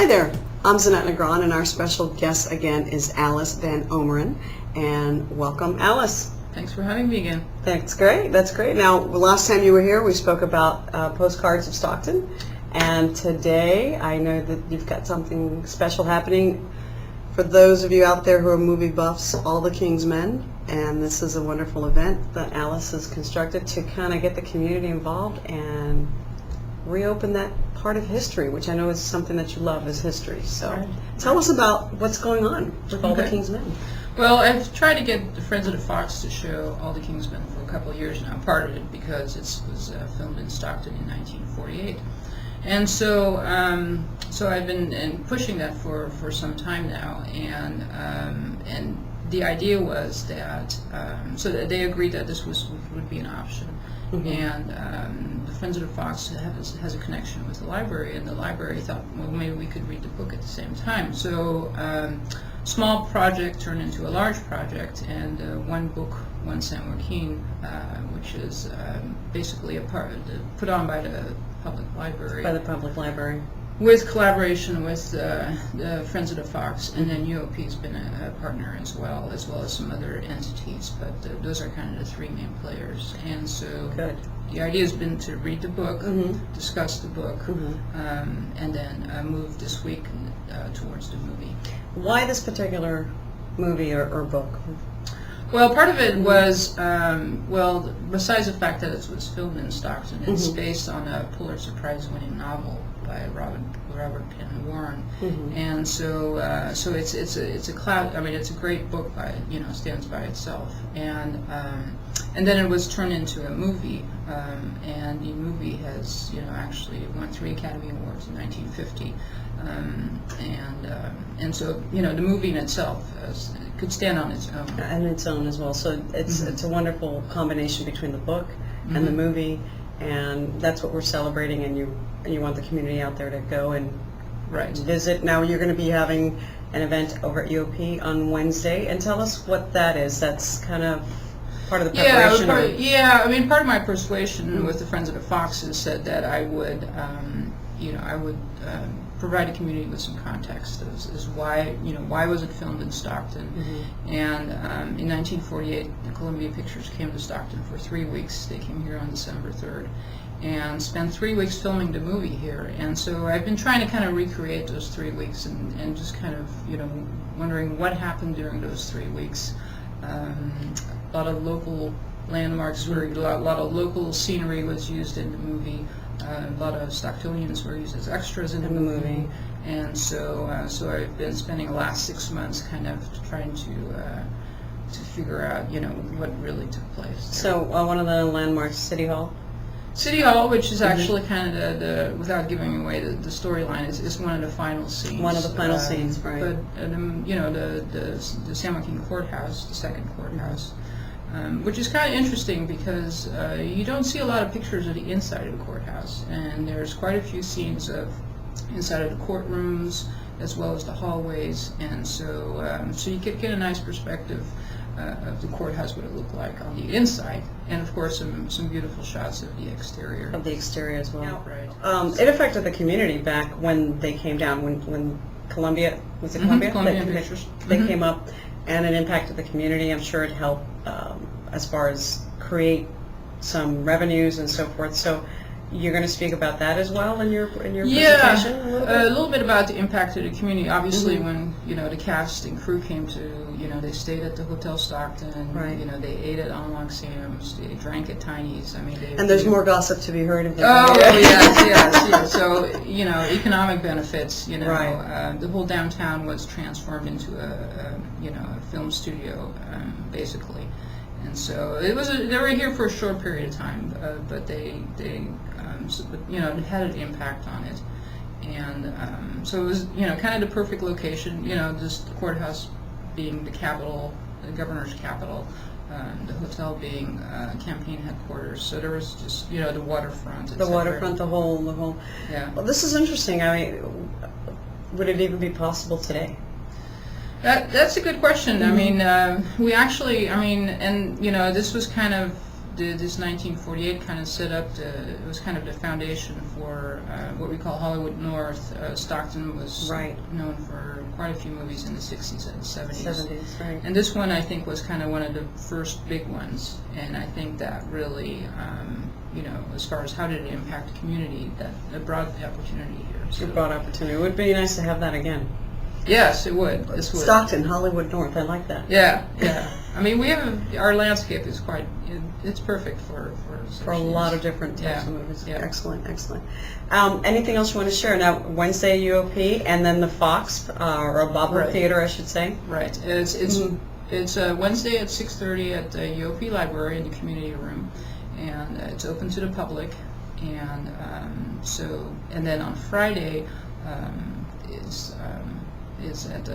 there, I'm Zanette Negron, and our special guest again is Alice Van Ommeren. And welcome, Alice. Thanks for having me again. That's great. That's great. Now, the last time you were here, we spoke about postcards of Stockton, and today I know that you've got something special happening for those of you out there who are movie buffs. All the King's Men, and this is a wonderful event that Alice has constructed to kind of get the community involved and reopen that part of history, which I know is something that you love, is history. So Right. Tell us about what's going on with All the Okay. King's Men. Well, I've tried to get the Friends of the Fox to show All the King's Men for a couple of years now. Part of it because it was filmed in Stockton in 1948. And so I've been pushing that for some time now, and the idea was that so that they agreed that this would be an option. Mm-hmm. And the Friends of the Fox has a connection with the library, and the library thought, well, maybe we could read the book at the same time. So small project turned into a large project, and one book, One San Joaquin, which is basically put on by the public library. By the public library. With collaboration with the Friends of the Fox, and then UOP has been a partner as well as some other entities, but those are kind of the three main players. And so Good. the idea has been to read the book, Mm-hmm. discuss the book, Mm-hmm. and then move this week towards the movie. Why this particular movie or book? Well, part of it was, besides the fact that it was filmed in Stockton, it's Mm-hmm. based on a Pulitzer Prize-winning novel by Robert Penn Warren, Mm-hmm. and so it's a great book stands by itself, and then it was turned into a movie, and the movie has actually won 3 Academy Awards in 1950, and so the movie in itself could stand on its own. And its own as well. So it's Mm-hmm. it's a wonderful combination between the book and the movie, and that's what we're celebrating. And you want the community out there to go and Right. visit. Now you're going to be having an event over at UOP on Wednesday, and tell us what that is. That's kind of part of the preparation. Part of my persuasion with the Friends of the Foxes said that I would, provide the community with some context as why was it filmed in Stockton, and in 1948, Columbia Pictures came to Stockton for 3 weeks. They came here on December 3rd. And spent 3 weeks filming the movie here, and so I've been trying to kind of recreate those 3 weeks and just kind of wondering what happened during those 3 weeks. A lot of local landmarks a lot of local scenery was used in the movie. A lot of Stocktonians were used as extras in the movie, and so I've been spending the last 6 months kind of trying to figure out what really took place. So one of the landmarks, City Hall. City Hall, which is actually kind of the without giving away the storyline, is one of the final scenes. One of the final scenes, right? But the San Joaquin courthouse, the second courthouse, which is kind of interesting because you don't see a lot of pictures of the inside of the courthouse, and there's quite a few scenes of inside of the courtrooms as well as the hallways, and so you could get a nice perspective of the courthouse, what it looked like on the inside, and of course some beautiful shots of the exterior. Of the exterior as well. Right. It affected the community back when they came down, when Columbia, was it Columbia? Columbia They- Pictures. They came up, and it impacted the community. I'm sure it helped as far as create some revenues and so forth. So you're going to speak about that as well in your presentation a little bit? A little bit about the impact of the community. Obviously, when the cast and crew came to, they stayed at the Hotel Stockton. Right. They ate at Unlock Sam's. They drank at Tiny's. And there's more gossip to be heard of Oh that. yes. So economic benefits. Right. The whole downtown was transformed into a film studio, basically. And so they were here for a short period of time, but they it had an impact on it, and so it was kind of the perfect location. Just the courthouse being the capital, the governor's capital, the hotel being campaign headquarters. So there was just the waterfront. The waterfront, the whole. Yeah. Well, this is interesting. I mean, would it even be possible today? That's a good question. I mean, we actually, and this was kind of this 1948 kind of set up it was kind of the foundation for what we call Hollywood North. Stockton was known for quite a few movies in the 60s and 70s. 70s, right. And this one, I think, was kind of one of the first big ones. And I think that really, as far as how did it impact the community, that it brought the opportunity here. So. It brought opportunity. It would be nice to have that again. Yes, it would. This would. Stockton, Hollywood North. I like that. Yeah. I mean, our landscape is it's perfect for a lot of different types of movies. Yeah. Excellent. Anything else you want to share? Now, Wednesday UOP, and then the Fox or Bob Theater, I should say. Right. It's Wednesday at 6:30 at the UOP Library in the community room, and it's open to the public. And and then on Friday is at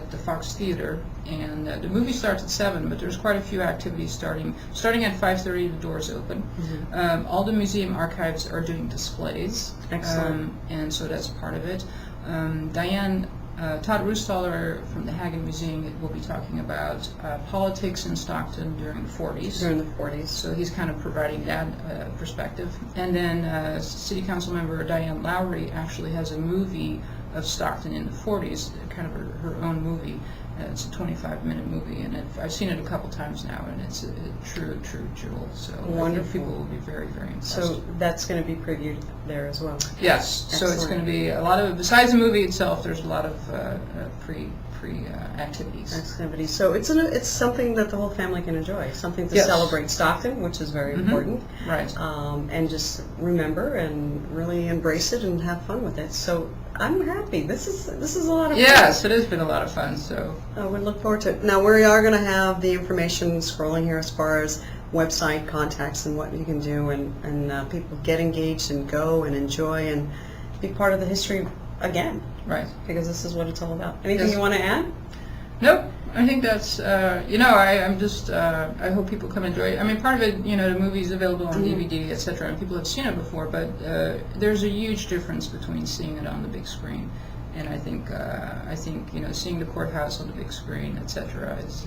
the Fox Theater, and the movie starts at 7, but there's quite a few activities starting at 5:30. The doors open. Mm-hmm. All the museum archives are doing displays. Excellent. And so that's part of it. Todd Roostaller from the Hagen Museum will be talking about politics in Stockton during the 40s. During the 40s. So he's kind of providing that perspective. And then City Council member Diane Lowry actually has a movie of Stockton in the 40s, kind of her own movie. It's a 25-minute movie, and I've seen it a couple times now, and it's a true jewel. So wonderful. I think people will be very, very impressed. So that's going to be previewed there as well. Yes. Excellent. So it's going to be a lot of, besides the movie itself, there's a lot of pre activities. Activities. So it's something that the whole family can enjoy. Something to celebrate Stockton, which is very important. Right. And just remember and really embrace it and have fun with it. So I'm happy. This is a lot of fun. Yes, it has been a lot of fun. So I would look forward to it. Now we are going to have the information scrolling here as far as website contacts and what you can do, and people get engaged and go and enjoy and be part of the history again. Right. Because this is what it's all about. Anything you want to add? Nope. I think that's, I'm just, I hope people come enjoy it. I mean, part of it, the movie's available on DVD, etc., and people have seen it before, but there's a huge difference between seeing it on the big screen. And I think, seeing the courthouse on the big screen, etc., is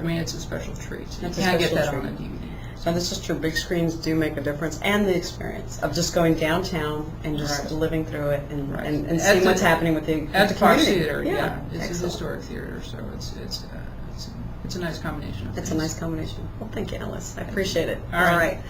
it's a special treat. You can't get that on a DVD. So this is true. Big screens do make a difference, and the experience of just going downtown and just living through it and seeing what's happening with the at the Fox community. Theater. Yeah, it's excellent. a historic theater, so it's a nice combination. It's a nice combination. Well, thank you, Alice. I appreciate it. All right.